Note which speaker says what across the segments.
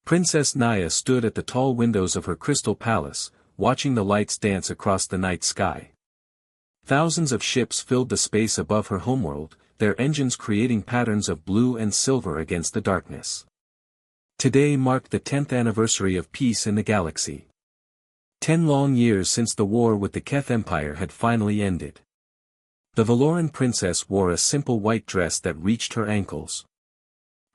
Speaker 1: Princess Naya stood at the tall windows of her crystal palace, watching the lights dance across the night sky. Thousands of ships filled the space above her homeworld, their engines creating patterns of blue and silver against the darkness. Today marked the 10th anniversary of peace in the galaxy. 10 long years since the war with the Keth Empire had finally ended. The Valoran princess wore a simple white dress that reached her ankles.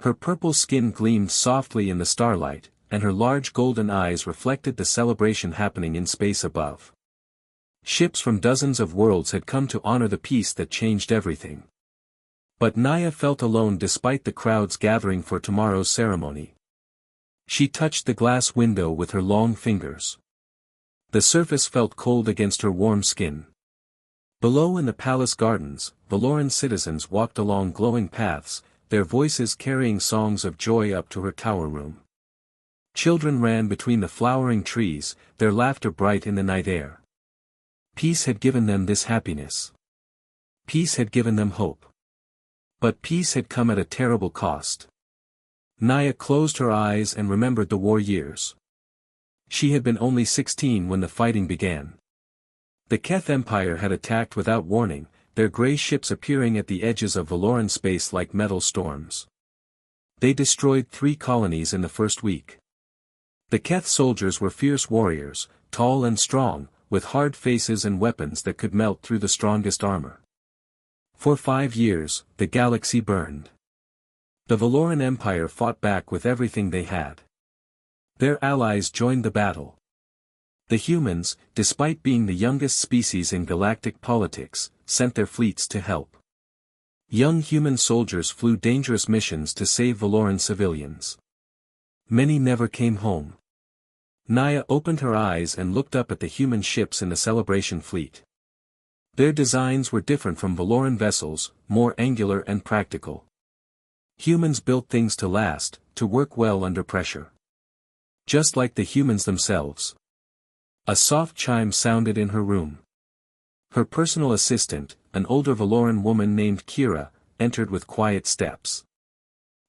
Speaker 1: Her purple skin gleamed softly in the starlight, and her large golden eyes reflected the celebration happening in space above. Ships from dozens of worlds had come to honor the peace that changed everything. But Naya felt alone despite the crowds gathering for tomorrow's ceremony. She touched the glass window with her long fingers. The surface felt cold against her warm skin. Below in the palace gardens, Valoran citizens walked along glowing paths, their voices carrying songs of joy up to her tower room. Children ran between the flowering trees, their laughter bright in the night air. Peace had given them this happiness. Peace had given them hope. But peace had come at a terrible cost. Naya closed her eyes and remembered the war years. She had been only 16 when the fighting began. The Keth Empire had attacked without warning, their grey ships appearing at the edges of Valoran space like metal storms. They destroyed 3 colonies in the first week. The Keth soldiers were fierce warriors, tall and strong, with hard faces and weapons that could melt through the strongest armor. For 5 years, the galaxy burned. The Valoran Empire fought back with everything they had. Their allies joined the battle. The humans, despite being the youngest species in galactic politics, sent their fleets to help. Young human soldiers flew dangerous missions to save Valoran civilians. Many never came home. Naya opened her eyes and looked up at the human ships in the celebration fleet. Their designs were different from Valoran vessels, more angular and practical. Humans built things to last, to work well under pressure. Just like the humans themselves. A soft chime sounded in her room. Her personal assistant, an older Valoran woman named Kira, entered with quiet steps.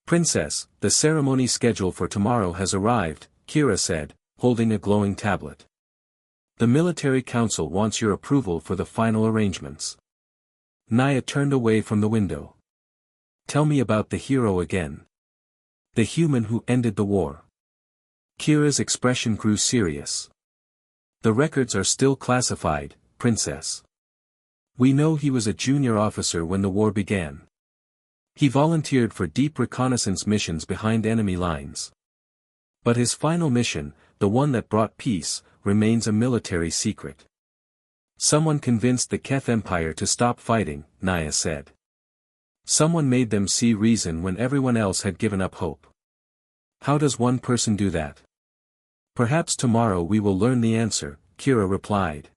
Speaker 1: "Princess, the ceremony schedule for tomorrow has arrived," Kira said, holding a glowing tablet. "The military council wants your approval for the final arrangements." Naya turned away from the window. "Tell me about the hero again. The human who ended the war." Kira's expression grew serious. "The records are still classified, Princess. We know he was a junior officer when the war began. He volunteered for deep reconnaissance missions behind enemy lines. But his final mission, the one that brought peace, remains a military secret. Someone convinced the Keth Empire to stop fighting," Naya said. "Someone made them see reason when everyone else had given up hope. How does one person do that?" "Perhaps tomorrow we will learn the answer," Kira replied.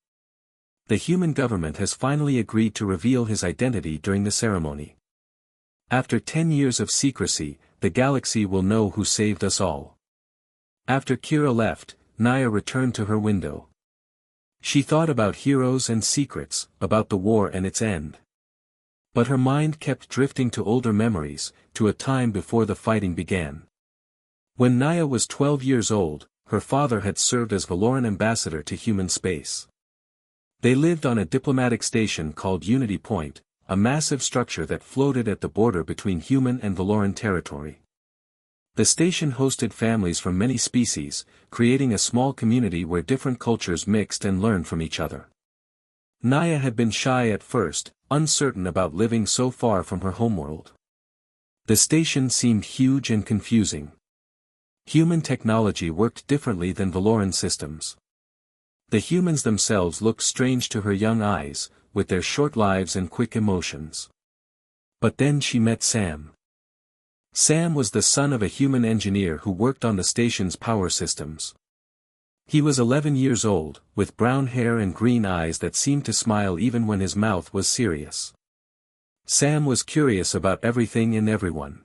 Speaker 1: "The human government has finally agreed to reveal his identity during the ceremony. After 10 years of secrecy, the galaxy will know who saved us all." After Kira left, Naya returned to her window. She thought about heroes and secrets, about the war and its end. But her mind kept drifting to older memories, to a time before the fighting began. When Naya was 12 years old, her father had served as Valoran ambassador to human space. They lived on a diplomatic station called Unity Point, a massive structure that floated at the border between human and Valoran territory. The station hosted families from many species, creating a small community where different cultures mixed and learned from each other. Naya had been shy at first, uncertain about living so far from her homeworld. The station seemed huge and confusing. Human technology worked differently than Valoran systems. The humans themselves looked strange to her young eyes, with their short lives and quick emotions. But then she met Sam. Sam was the son of a human engineer who worked on the station's power systems. He was 11 years old, with brown hair and green eyes that seemed to smile even when his mouth was serious. Sam was curious about everything and everyone.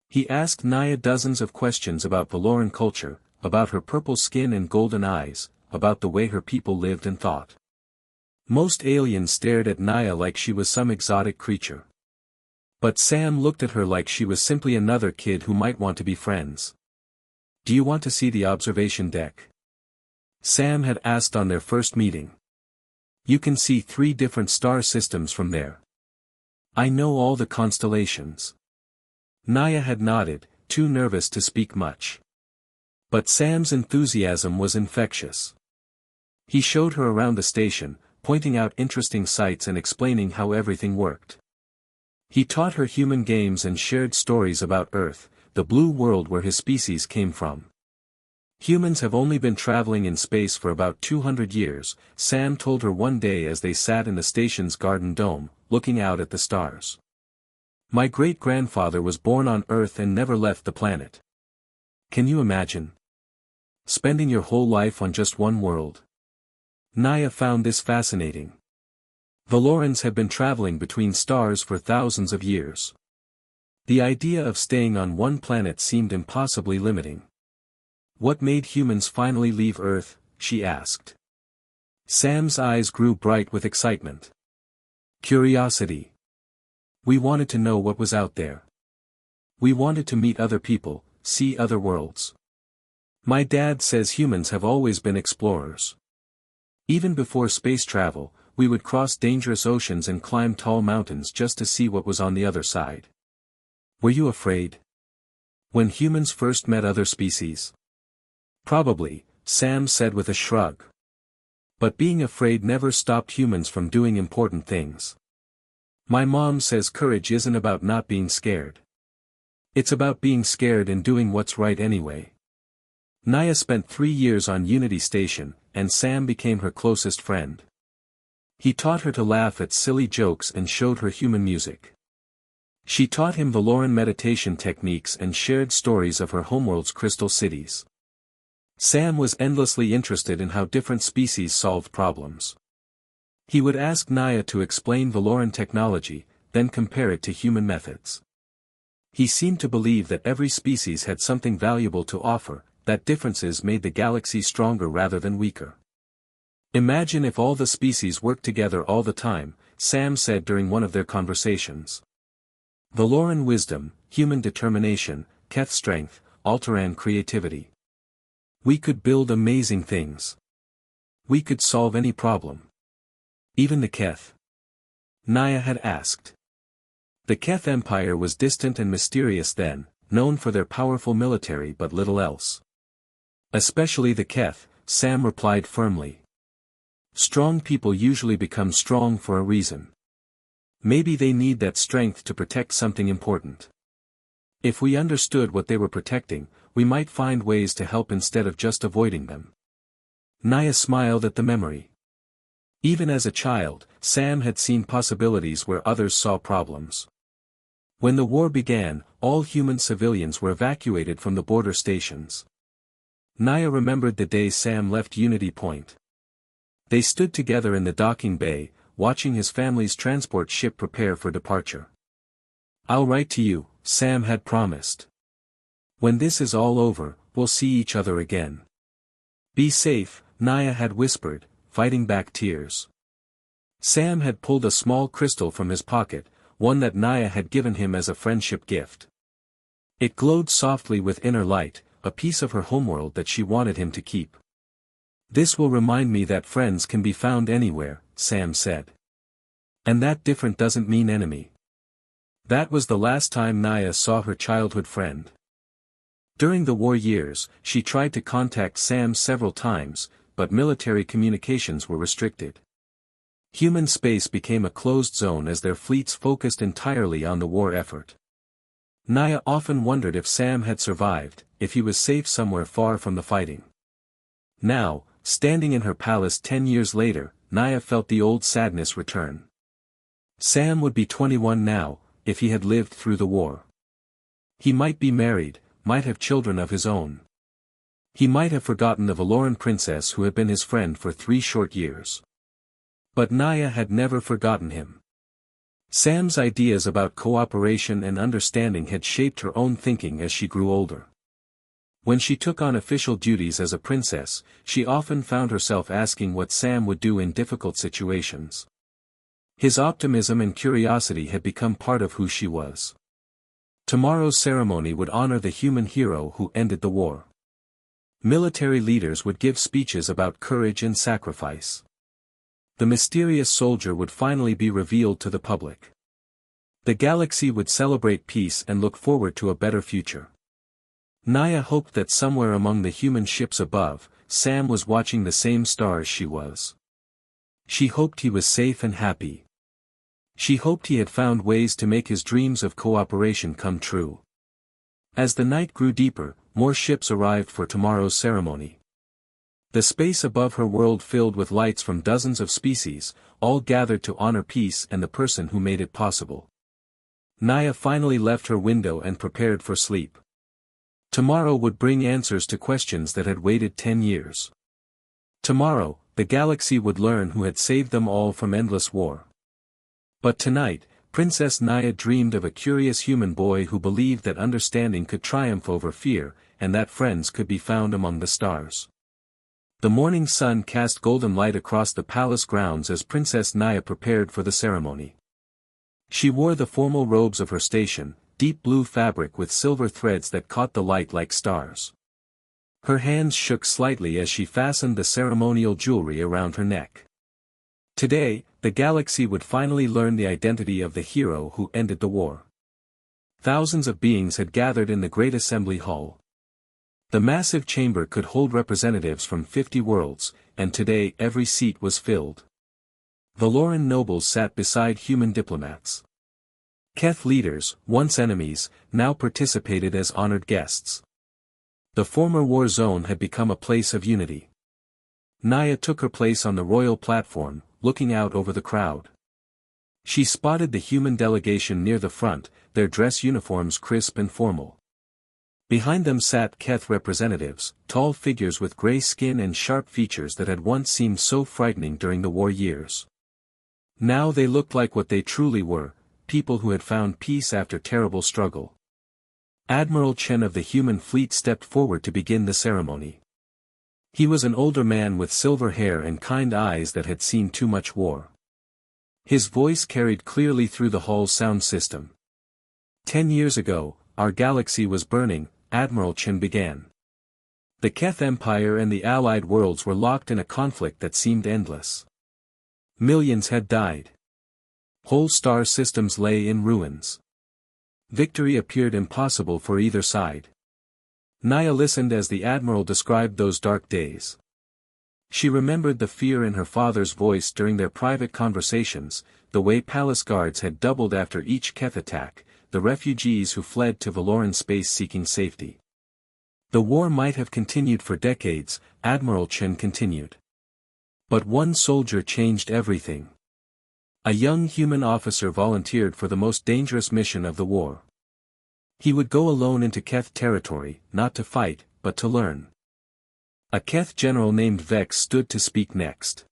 Speaker 1: He asked Naya dozens of questions about Valoran culture, about her purple skin and golden eyes, about the way her people lived and thought. Most aliens stared at Naya like she was some exotic creature. But Sam looked at her like she was simply another kid who might want to be friends. Do you want to see the observation deck? Sam had asked on their first meeting. You can see 3 different star systems from there. I know all the constellations. Naya had nodded, too nervous to speak much. But Sam's enthusiasm was infectious. He showed her around the station, pointing out interesting sights and explaining how everything worked. He taught her human games and shared stories about Earth, the blue world where his species came from. Humans have only been traveling in space for about 200 years, Sam told her one day as they sat in the station's garden dome, looking out at the stars. My great-grandfather was born on Earth and never left the planet. Can you imagine? Spending your whole life on just one world. Naya found this fascinating. Valorans have been traveling between stars for thousands of years. The idea of staying on one planet seemed impossibly limiting. What made humans finally leave Earth? She asked. Sam's eyes grew bright with excitement. Curiosity. We wanted to know what was out there. We wanted to meet other people, see other worlds. My dad says humans have always been explorers. Even before space travel, we would cross dangerous oceans and climb tall mountains just to see what was on the other side. Were you afraid? When humans first met other species? Probably, Sam said with a shrug. But being afraid never stopped humans from doing important things. My mom says courage isn't about not being scared. It's about being scared and doing what's right anyway. Naya spent 3 years on Unity Station, and Sam became her closest friend. He taught her to laugh at silly jokes and showed her human music. She taught him Valoran meditation techniques and shared stories of her homeworld's crystal cities. Sam was endlessly interested in how different species solved problems. He would ask Naya to explain Valoran technology, then compare it to human methods. He seemed to believe that every species had something valuable to offer, that differences made the galaxy stronger rather than weaker. Imagine if all the species worked together all the time, Sam said during one of their conversations. Valoran wisdom, human determination, Keth strength, Alteran creativity. We could build amazing things. We could solve any problem. Even the Keth? Naya had asked. The Keth Empire was distant and mysterious then, known for their powerful military but little else. Especially the Keth, Sam replied firmly. Strong people usually become strong for a reason. Maybe they need that strength to protect something important. If we understood what they were protecting, we might find ways to help instead of just avoiding them. Naya smiled at the memory. Even as a child, Sam had seen possibilities where others saw problems. When the war began, all human civilians were evacuated from the border stations. Naya remembered the day Sam left Unity Point. They stood together in the docking bay, watching his family's transport ship prepare for departure. I'll write to you, Sam had promised. When this is all over, we'll see each other again. Be safe, Naya had whispered, fighting back tears. Sam had pulled a small crystal from his pocket, one that Naya had given him as a friendship gift. It glowed softly with inner light, a piece of her homeworld that she wanted him to keep. This will remind me that friends can be found anywhere, Sam said. And that different doesn't mean enemy. That was the last time Naya saw her childhood friend. During the war years, she tried to contact Sam several times, but military communications were restricted. Human space became a closed zone as their fleets focused entirely on the war effort. Naya often wondered if Sam had survived, if he was safe somewhere far from the fighting. Now, standing in her palace 10 years later, Naya felt the old sadness return. Sam would be 21 now, if he had lived through the war. He might be married, might have children of his own. He might have forgotten the Valoran princess who had been his friend for 3 short years. But Naya had never forgotten him. Sam's ideas about cooperation and understanding had shaped her own thinking as she grew older. When she took on official duties as a princess, she often found herself asking what Sam would do in difficult situations. His optimism and curiosity had become part of who she was. Tomorrow's ceremony would honor the human hero who ended the war. Military leaders would give speeches about courage and sacrifice. The mysterious soldier would finally be revealed to the public. The galaxy would celebrate peace and look forward to a better future. Naya hoped that somewhere among the human ships above, Sam was watching the same stars she was. She hoped he was safe and happy. She hoped he had found ways to make his dreams of cooperation come true. As the night grew deeper, more ships arrived for tomorrow's ceremony. The space above her world filled with lights from dozens of species, all gathered to honor peace and the person who made it possible. Naya finally left her window and prepared for sleep. Tomorrow would bring answers to questions that had waited 10 years. Tomorrow, the galaxy would learn who had saved them all from endless war. But tonight, Princess Naya dreamed of a curious human boy who believed that understanding could triumph over fear, and that friends could be found among the stars. The morning sun cast golden light across the palace grounds as Princess Naya prepared for the ceremony. She wore the formal robes of her station, deep blue fabric with silver threads that caught the light like stars. Her hands shook slightly as she fastened the ceremonial jewelry around her neck. Today, the galaxy would finally learn the identity of the hero who ended the war. Thousands of beings had gathered in the great assembly hall. The massive chamber could hold representatives from 50 worlds, and today every seat was filled. Valoran nobles sat beside human diplomats. Keth leaders, once enemies, now participated as honored guests. The former war zone had become a place of unity. Naya took her place on the royal platform, looking out over the crowd. She spotted the human delegation near the front, their dress uniforms crisp and formal. Behind them sat Keth representatives, tall figures with gray skin and sharp features that had once seemed so frightening during the war years. Now they looked like what they truly were, people who had found peace after terrible struggle. Admiral Chen of the human fleet stepped forward to begin the ceremony. He was an older man with silver hair and kind eyes that had seen too much war. His voice carried clearly through the hall's sound system. 10 years ago, our galaxy was burning, Admiral Chen began. The Keth Empire and the Allied worlds were locked in a conflict that seemed endless. Millions had died. Whole star systems lay in ruins. Victory appeared impossible for either side. Naya listened as the Admiral described those dark days. She remembered the fear in her father's voice during their private conversations, the way palace guards had doubled after each Keth attack, the refugees who fled to Valoran space seeking safety. The war might have continued for decades, Admiral Chen continued. But one soldier changed everything. A young human officer volunteered for the most dangerous mission of the war. He would go alone into Keth territory, not to fight, but to learn. A Keth general named Vex stood to speak next.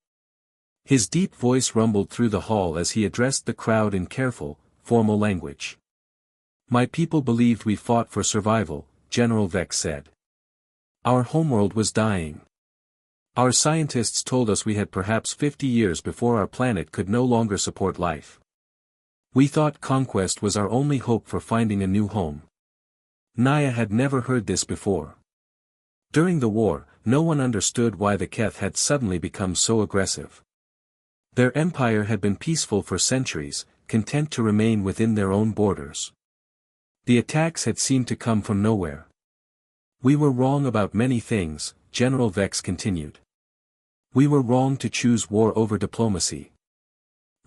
Speaker 1: His deep voice rumbled through the hall as he addressed the crowd in careful, formal language. My people believed we fought for survival, General Vex said. Our homeworld was dying. Our scientists told us we had perhaps 50 years before our planet could no longer support life. We thought conquest was our only hope for finding a new home. Naya had never heard this before. During the war, no one understood why the Keth had suddenly become so aggressive. Their empire had been peaceful for centuries, content to remain within their own borders. The attacks had seemed to come from nowhere. We were wrong about many things, General Vex continued. We were wrong to choose war over diplomacy.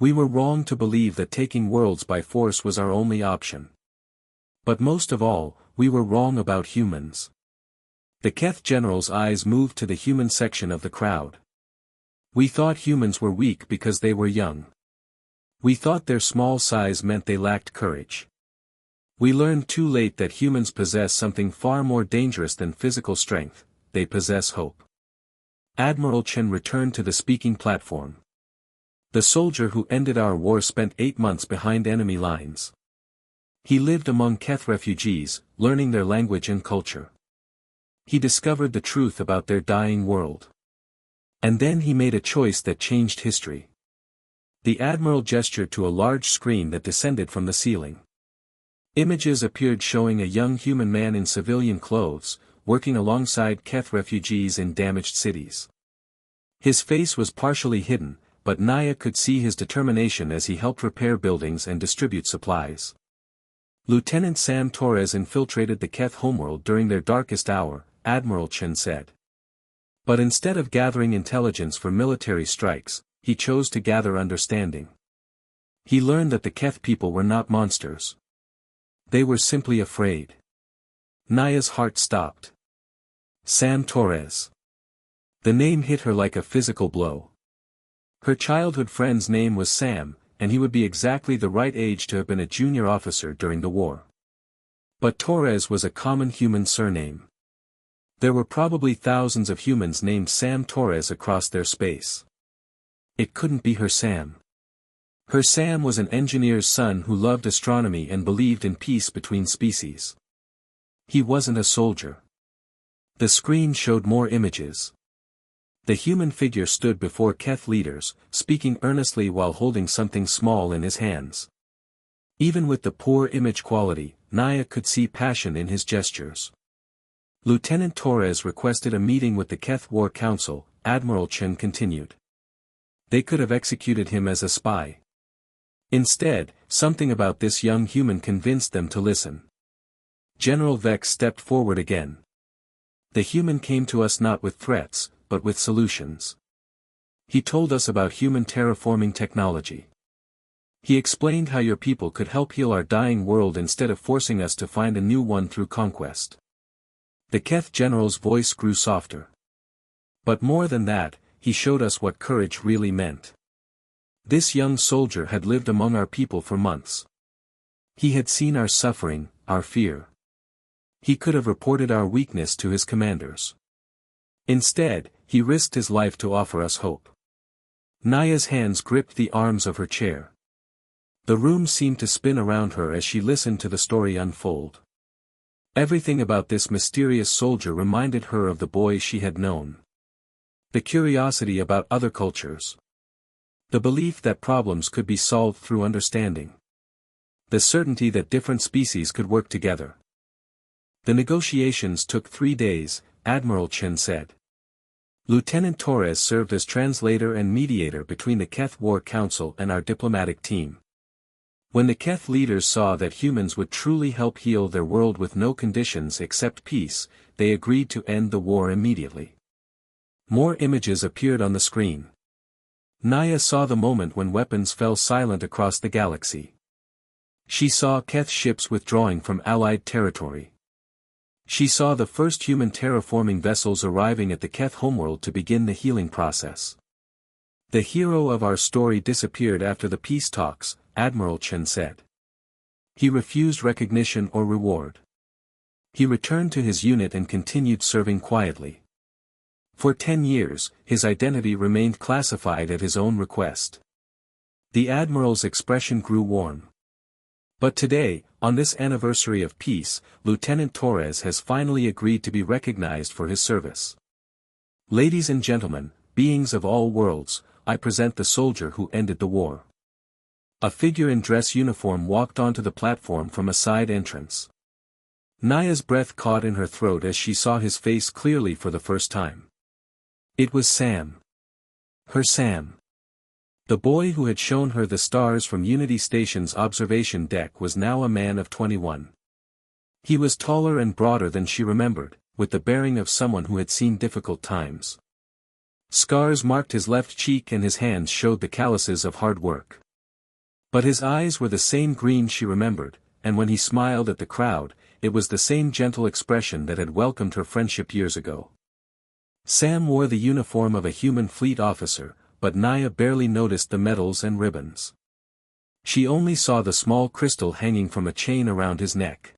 Speaker 1: We were wrong to believe that taking worlds by force was our only option. But most of all, we were wrong about humans. The Keth general's eyes moved to the human section of the crowd. We thought humans were weak because they were young. We thought their small size meant they lacked courage. We learned too late that humans possess something far more dangerous than physical strength, they possess hope. Admiral Chen returned to the speaking platform. The soldier who ended our war spent 8 months behind enemy lines. He lived among Keth refugees, learning their language and culture. He discovered the truth about their dying world. And then he made a choice that changed history. The Admiral gestured to a large screen that descended from the ceiling. Images appeared showing a young human man in civilian clothes, working alongside Keth refugees in damaged cities. His face was partially hidden, but Naya could see his determination as he helped repair buildings and distribute supplies. Lieutenant Sam Torres infiltrated the Keth homeworld during their darkest hour, Admiral Chen said. But instead of gathering intelligence for military strikes, he chose to gather understanding. He learned that the Keth people were not monsters. They were simply afraid. Naya's heart stopped. Sam Torres. The name hit her like a physical blow. Her childhood friend's name was Sam, and he would be exactly the right age to have been a junior officer during the war. But Torres was a common human surname. There were probably thousands of humans named Sam Torres across their space. It couldn't be her Sam. Her Sam was an engineer's son who loved astronomy and believed in peace between species. He wasn't a soldier. The screen showed more images. The human figure stood before Keth leaders, speaking earnestly while holding something small in his hands. Even with the poor image quality, Naya could see passion in his gestures. Lieutenant Torres requested a meeting with the Keth War Council, Admiral Chen continued. They could have executed him as a spy. Instead, something about this young human convinced them to listen. General Vex stepped forward again. The human came to us not with threats, but with solutions. He told us about human terraforming technology. He explained how your people could help heal our dying world instead of forcing us to find a new one through conquest. The Keth general's voice grew softer. But more than that, he showed us what courage really meant. This young soldier had lived among our people for months. He had seen our suffering, our fear. He could have reported our weakness to his commanders. Instead, he risked his life to offer us hope. Naya's hands gripped the arms of her chair. The room seemed to spin around her as she listened to the story unfold. Everything about this mysterious soldier reminded her of the boy she had known. The curiosity about other cultures. The belief that problems could be solved through understanding. The certainty that different species could work together. The negotiations took 3 days, Admiral Chen said. Lieutenant Torres served as translator and mediator between the Keth War Council and our diplomatic team. When the Keth leaders saw that humans would truly help heal their world with no conditions except peace, they agreed to end the war immediately. More images appeared on the screen. Naya saw the moment when weapons fell silent across the galaxy. She saw Keth ships withdrawing from Allied territory. She saw the first human terraforming vessels arriving at the Keth homeworld to begin the healing process. The hero of our story disappeared after the peace talks, Admiral Chen said. He refused recognition or reward. He returned to his unit and continued serving quietly. For 10 years, his identity remained classified at his own request. The Admiral's expression grew warm. But today, on this anniversary of peace, Lieutenant Torres has finally agreed to be recognized for his service. Ladies and gentlemen, beings of all worlds, I present the soldier who ended the war. A figure in dress uniform walked onto the platform from a side entrance. Naya's breath caught in her throat as she saw his face clearly for the first time. It was Sam. Her Sam. The boy who had shown her the stars from Unity Station's observation deck was now a man of 21. He was taller and broader than she remembered, with the bearing of someone who had seen difficult times. Scars marked his left cheek and his hands showed the calluses of hard work. But his eyes were the same green she remembered, and when he smiled at the crowd, it was the same gentle expression that had welcomed her friendship years ago. Sam wore the uniform of a human fleet officer, but Naya barely noticed the medals and ribbons. She only saw the small crystal hanging from a chain around his neck.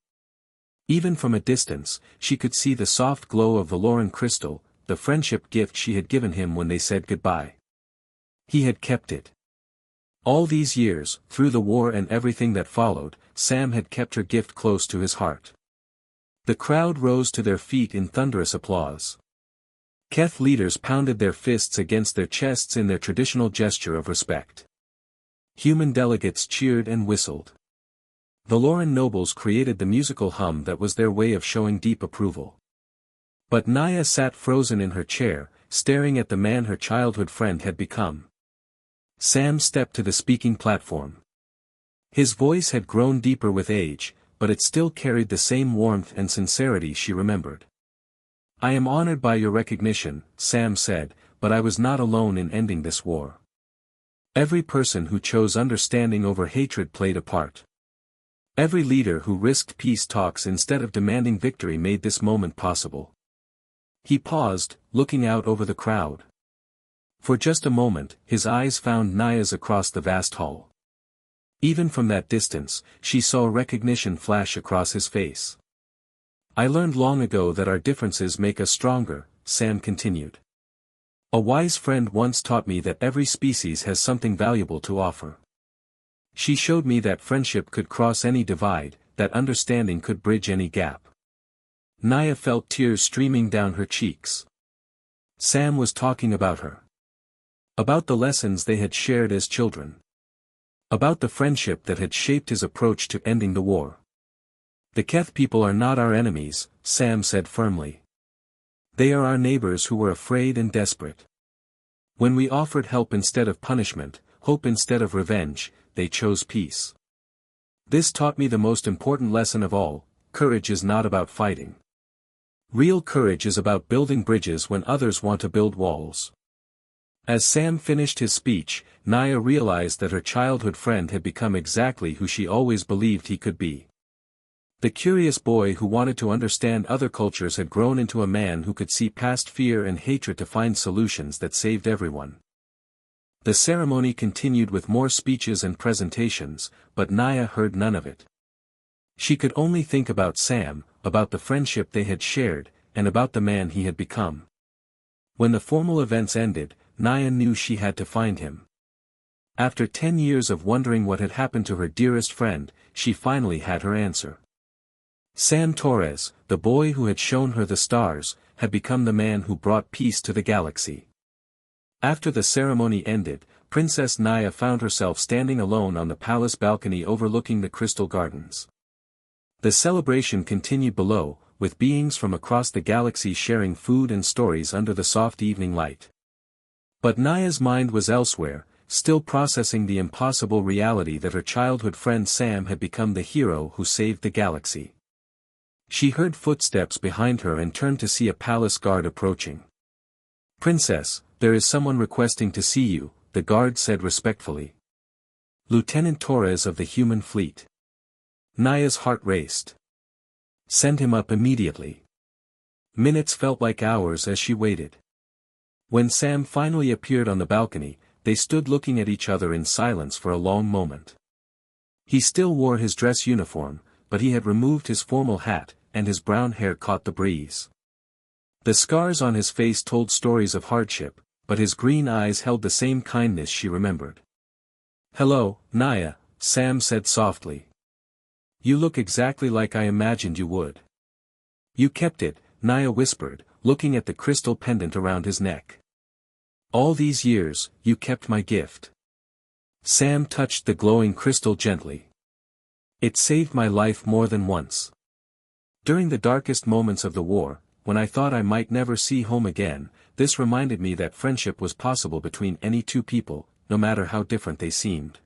Speaker 1: Even from a distance, she could see the soft glow of the Lauren crystal, the friendship gift she had given him when they said goodbye. He had kept it. All these years, through the war and everything that followed, Sam had kept her gift close to his heart. The crowd rose to their feet in thunderous applause. Keth leaders pounded their fists against their chests in their traditional gesture of respect. Human delegates cheered and whistled. The Lauren nobles created the musical hum that was their way of showing deep approval. But Naya sat frozen in her chair, staring at the man her childhood friend had become. Sam stepped to the speaking platform. His voice had grown deeper with age, but it still carried the same warmth and sincerity she remembered. "I am honored by your recognition," Sam said, "but I was not alone in ending this war. Every person who chose understanding over hatred played a part. Every leader who risked peace talks instead of demanding victory made this moment possible." He paused, looking out over the crowd. For just a moment, his eyes found Naya's across the vast hall. Even from that distance, she saw recognition flash across his face. "I learned long ago that our differences make us stronger," Sam continued. "A wise friend once taught me that every species has something valuable to offer. She showed me that friendship could cross any divide, that understanding could bridge any gap." Naya felt tears streaming down her cheeks. Sam was talking about her. About the lessons they had shared as children. About the friendship that had shaped his approach to ending the war. "The Keth people are not our enemies," Sam said firmly. "They are our neighbors who were afraid and desperate. When we offered help instead of punishment, hope instead of revenge, they chose peace. This taught me the most important lesson of all: courage is not about fighting. Real courage is about building bridges when others want to build walls." As Sam finished his speech, Naya realized that her childhood friend had become exactly who she always believed he could be. The curious boy who wanted to understand other cultures had grown into a man who could see past fear and hatred to find solutions that saved everyone. The ceremony continued with more speeches and presentations, but Naya heard none of it. She could only think about Sam, about the friendship they had shared, and about the man he had become. When the formal events ended, Naya knew she had to find him. After 10 years of wondering what had happened to her dearest friend, she finally had her answer. Sam Torres, the boy who had shown her the stars, had become the man who brought peace to the galaxy. After the ceremony ended, Princess Naya found herself standing alone on the palace balcony overlooking the crystal gardens. The celebration continued below, with beings from across the galaxy sharing food and stories under the soft evening light. But Naya's mind was elsewhere, still processing the impossible reality that her childhood friend Sam had become the hero who saved the galaxy. She heard footsteps behind her and turned to see a palace guard approaching. "Princess, there is someone requesting to see you," the guard said respectfully. "Lieutenant Torres of the human fleet." Naya's heart raced. "Send him up immediately." Minutes felt like hours as she waited. When Sam finally appeared on the balcony, they stood looking at each other in silence for a long moment. He still wore his dress uniform, but he had removed his formal hat, and his brown hair caught the breeze. The scars on his face told stories of hardship, but his green eyes held the same kindness she remembered. "Hello, Naya," Sam said softly. "You look exactly like I imagined you would." "You kept it," Naya whispered, looking at the crystal pendant around his neck. "All these years, you kept my gift." Sam touched the glowing crystal gently. "It saved my life more than once. During the darkest moments of the war, when I thought I might never see home again, this reminded me that friendship was possible between any two people, no matter how different they seemed."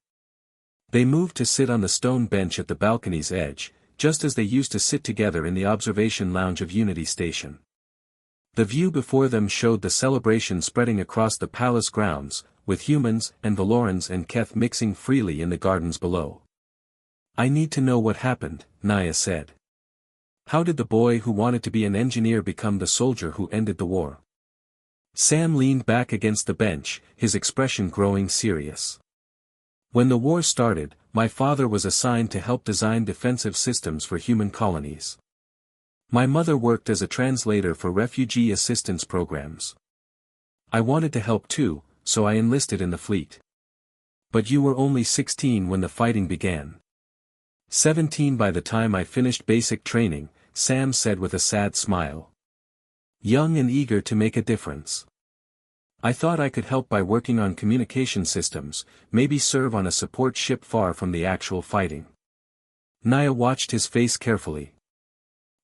Speaker 1: They moved to sit on the stone bench at the balcony's edge, just as they used to sit together in the observation lounge of Unity Station. The view before them showed the celebration spreading across the palace grounds, with humans and Valorans and Keth mixing freely in the gardens below. "I need to know what happened," Naya said. "How did the boy who wanted to be an engineer become the soldier who ended the war?" Sam leaned back against the bench, his expression growing serious. "When the war started, my father was assigned to help design defensive systems for human colonies. My mother worked as a translator for refugee assistance programs. I wanted to help too, so I enlisted in the fleet. But you were only 16 when the fighting began." 17 by the time I finished basic training," Sam said with a sad smile. "Young and eager to make a difference. I thought I could help by working on communication systems, maybe serve on a support ship far from the actual fighting." Naya watched his face carefully.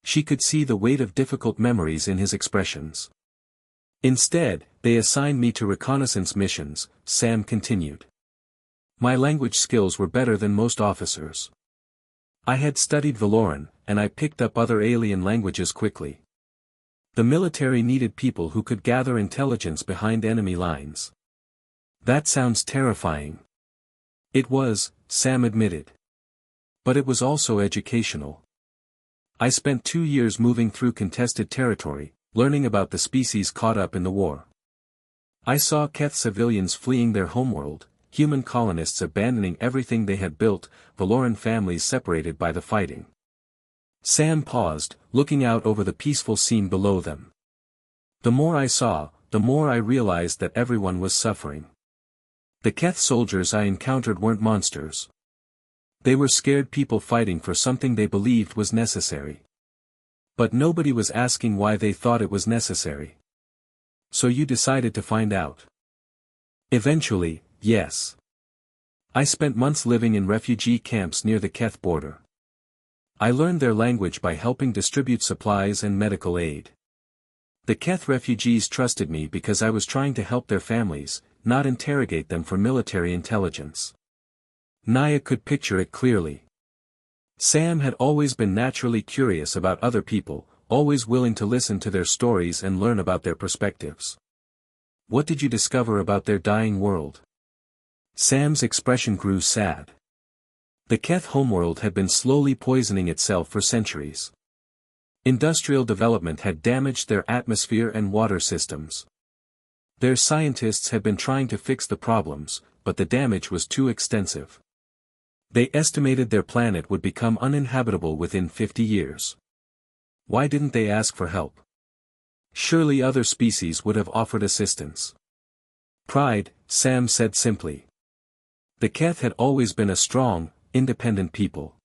Speaker 1: She could see the weight of difficult memories in his expressions. Instead, they assigned me to reconnaissance missions, Sam continued. My language skills were better than most officers. I had studied Valoran, and I picked up other alien languages quickly. The military needed people who could gather intelligence behind enemy lines. That sounds terrifying. It was, Sam admitted. But it was also educational. I spent 2 years moving through contested territory, learning about the species caught up in the war. I saw Keth civilians fleeing their homeworld, human colonists abandoning everything they had built, Valoran families separated by the fighting. Sam paused, looking out over the peaceful scene below them. The more I saw, the more I realized that everyone was suffering. The Keth soldiers I encountered weren't monsters. They were scared people fighting for something they believed was necessary. But nobody was asking why they thought it was necessary. So you decided to find out. Eventually, yes. I spent months living in refugee camps near the Keth border. I learned their language by helping distribute supplies and medical aid. The Keth refugees trusted me because I was trying to help their families, not interrogate them for military intelligence. Naya could picture it clearly. Sam had always been naturally curious about other people, always willing to listen to their stories and learn about their perspectives. What did you discover about their dying world? Sam's expression grew sad. The Keth homeworld had been slowly poisoning itself for centuries. Industrial development had damaged their atmosphere and water systems. Their scientists had been trying to fix the problems, but the damage was too extensive. They estimated their planet would become uninhabitable within 50 years. Why didn't they ask for help? Surely other species would have offered assistance. Pride, Sam said simply. The Keth had always been a strong, independent people.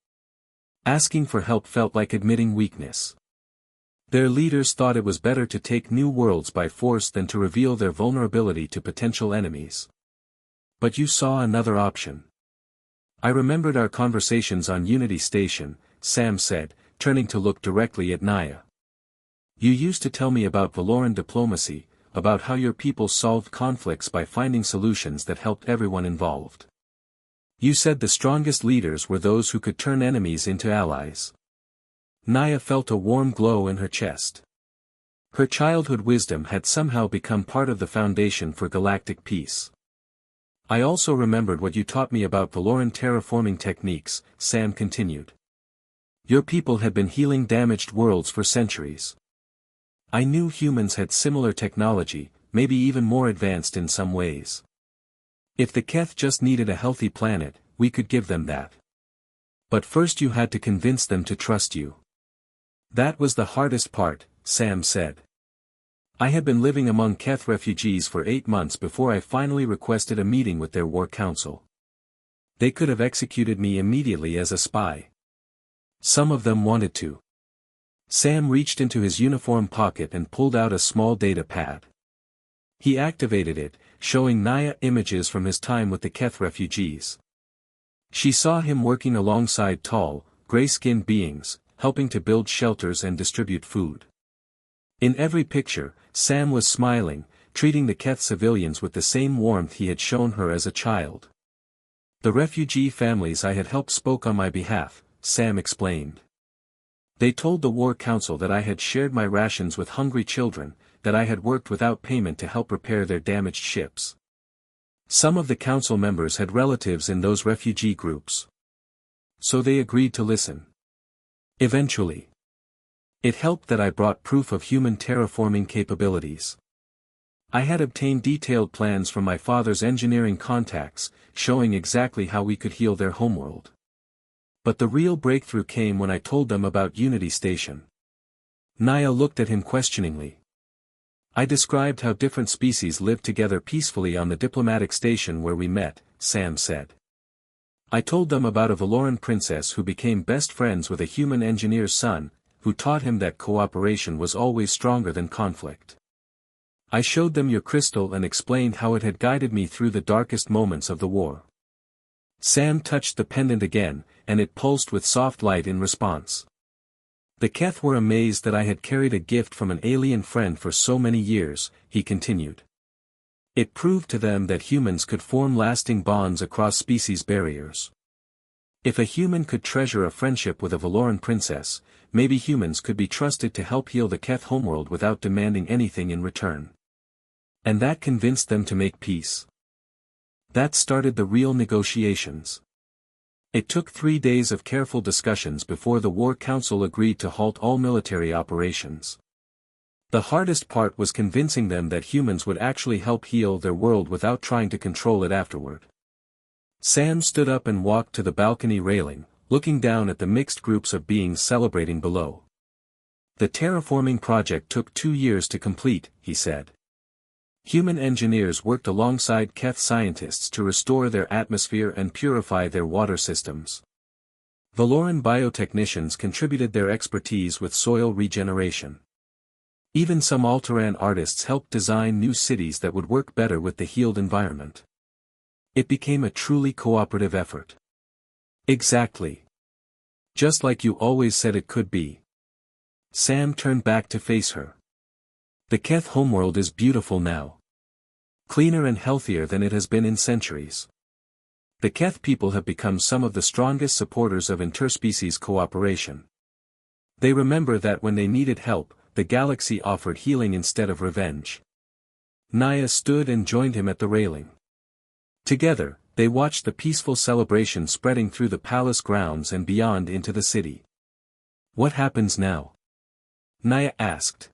Speaker 1: Asking for help felt like admitting weakness. Their leaders thought it was better to take new worlds by force than to reveal their vulnerability to potential enemies. But you saw another option. I remembered our conversations on Unity Station, Sam said, turning to look directly at Naya. You used to tell me about Valoran diplomacy, about how your people solved conflicts by finding solutions that helped everyone involved. You said the strongest leaders were those who could turn enemies into allies. Naya felt a warm glow in her chest. Her childhood wisdom had somehow become part of the foundation for galactic peace. I also remembered what you taught me about Valoran terraforming techniques, Sam continued. Your people had been healing damaged worlds for centuries. I knew humans had similar technology, maybe even more advanced in some ways. If the Keth just needed a healthy planet, we could give them that. But first you had to convince them to trust you. That was the hardest part, Sam said. I had been living among Keth refugees for 8 months before I finally requested a meeting with their war council. They could have executed me immediately as a spy. Some of them wanted to. Sam reached into his uniform pocket and pulled out a small data pad. He activated it, showing Naya images from his time with the Keth refugees. She saw him working alongside tall, gray-skinned beings, helping to build shelters and distribute food. In every picture, Sam was smiling, treating the Keth civilians with the same warmth he had shown her as a child. The refugee families I had helped spoke on my behalf, Sam explained. They told the War Council that I had shared my rations with hungry children, that I had worked without payment to help repair their damaged ships. Some of the council members had relatives in those refugee groups. So they agreed to listen. Eventually. It helped that I brought proof of human terraforming capabilities. I had obtained detailed plans from my father's engineering contacts, showing exactly how we could heal their homeworld. But the real breakthrough came when I told them about Unity Station. Naya looked at him questioningly. I described how different species lived together peacefully on the diplomatic station where we met, Sam said. I told them about a Valoran princess who became best friends with a human engineer's son, who taught him that cooperation was always stronger than conflict. I showed them your crystal and explained how it had guided me through the darkest moments of the war. Sam touched the pendant again, and it pulsed with soft light in response. The Keth were amazed that I had carried a gift from an alien friend for so many years, he continued. It proved to them that humans could form lasting bonds across species barriers. If a human could treasure a friendship with a Valoran princess, maybe humans could be trusted to help heal the Keth homeworld without demanding anything in return. And that convinced them to make peace. That started the real negotiations. It took 3 days of careful discussions before the War Council agreed to halt all military operations. The hardest part was convincing them that humans would actually help heal their world without trying to control it afterward. Sam stood up and walked to the balcony railing, looking down at the mixed groups of beings celebrating below. The terraforming project took 2 years to complete, he said. Human engineers worked alongside Keth scientists to restore their atmosphere and purify their water systems. Valoran biotechnicians contributed their expertise with soil regeneration. Even some Alteran artists helped design new cities that would work better with the healed environment. It became a truly cooperative effort. Exactly. Just like you always said it could be. Sam turned back to face her. The Keth homeworld is beautiful now. Cleaner and healthier than it has been in centuries. The Keth people have become some of the strongest supporters of interspecies cooperation. They remember that when they needed help, the galaxy offered healing instead of revenge. Naya stood and joined him at the railing. Together, they watched the peaceful celebration spreading through the palace grounds and beyond into the city. What happens now? Naya asked.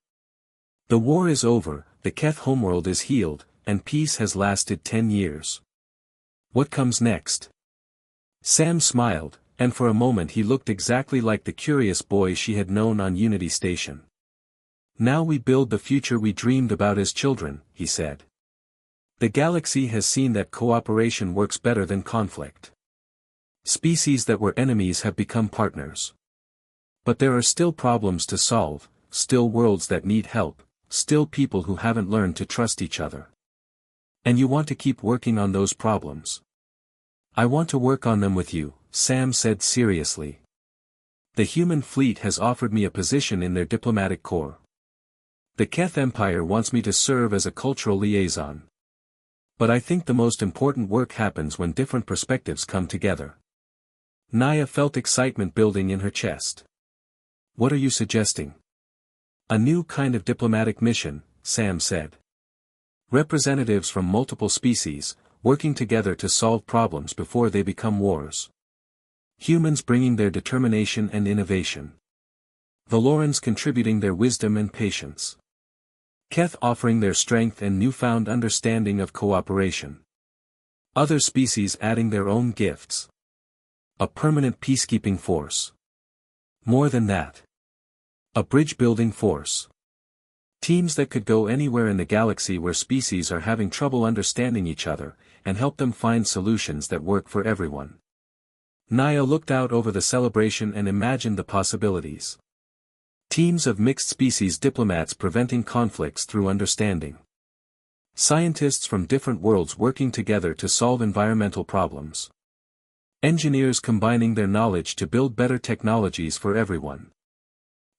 Speaker 1: The war is over, the Keth homeworld is healed, and peace has lasted 10 years. What comes next? Sam smiled, and for a moment he looked exactly like the curious boy she had known on Unity Station. Now we build the future we dreamed about as children, he said. The galaxy has seen that cooperation works better than conflict. Species that were enemies have become partners. But there are still problems to solve, still worlds that need help, still people who haven't learned to trust each other. And you want to keep working on those problems. I want to work on them with you, Sam said seriously. The human fleet has offered me a position in their diplomatic corps. The Keth Empire wants me to serve as a cultural liaison. But I think the most important work happens when different perspectives come together. Naya felt excitement building in her chest. What are you suggesting? A new kind of diplomatic mission, Sam said. Representatives from multiple species, working together to solve problems before they become wars. Humans bringing their determination and innovation. Valorans contributing their wisdom and patience. Keth offering their strength and newfound understanding of cooperation. Other species adding their own gifts. A permanent peacekeeping force. More than that. A bridge-building force. Teams that could go anywhere in the galaxy where species are having trouble understanding each other, and help them find solutions that work for everyone. Naya looked out over the celebration and imagined the possibilities. Teams of mixed-species diplomats preventing conflicts through understanding. Scientists from different worlds working together to solve environmental problems. Engineers combining their knowledge to build better technologies for everyone.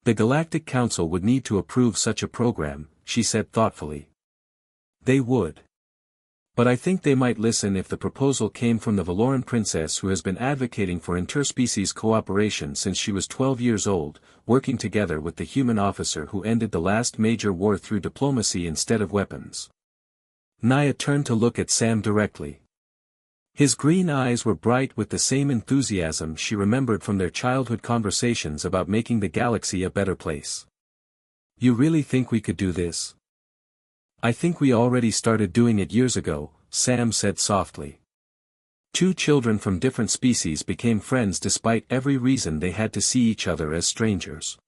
Speaker 1: The Galactic Council would need to approve such a program, she said thoughtfully. They would. But I think they might listen if the proposal came from the Valoran princess who has been advocating for interspecies cooperation since she was 12 years old, working together with the human officer who ended the last major war through diplomacy instead of weapons. Naya turned to look at Sam directly. His green eyes were bright with the same enthusiasm she remembered from their childhood conversations about making the galaxy a better place. You really think we could do this? I think we already started doing it years ago, Sam said softly. 2 children from different species became friends despite every reason they had to see each other as strangers.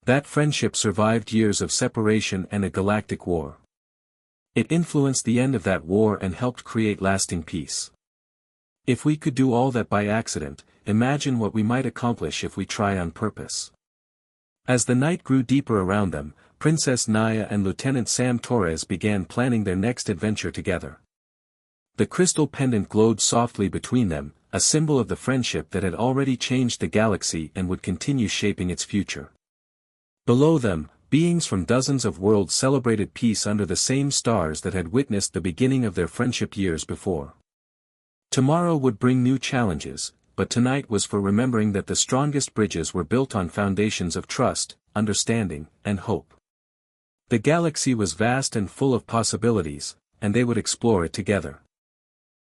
Speaker 1: That friendship survived years of separation and a galactic war. It influenced the end of that war and helped create lasting peace. If we could do all that by accident, imagine what we might accomplish if we try on purpose. As the night grew deeper around them, Princess Naya and Lieutenant Sam Torres began planning their next adventure together. The crystal pendant glowed softly between them, a symbol of the friendship that had already changed the galaxy and would continue shaping its future. Below them, beings from dozens of worlds celebrated peace under the same stars that had witnessed the beginning of their friendship years before. Tomorrow would bring new challenges, but tonight was for remembering that the strongest bridges were built on foundations of trust, understanding, and hope. The galaxy was vast and full of possibilities, and they would explore it together.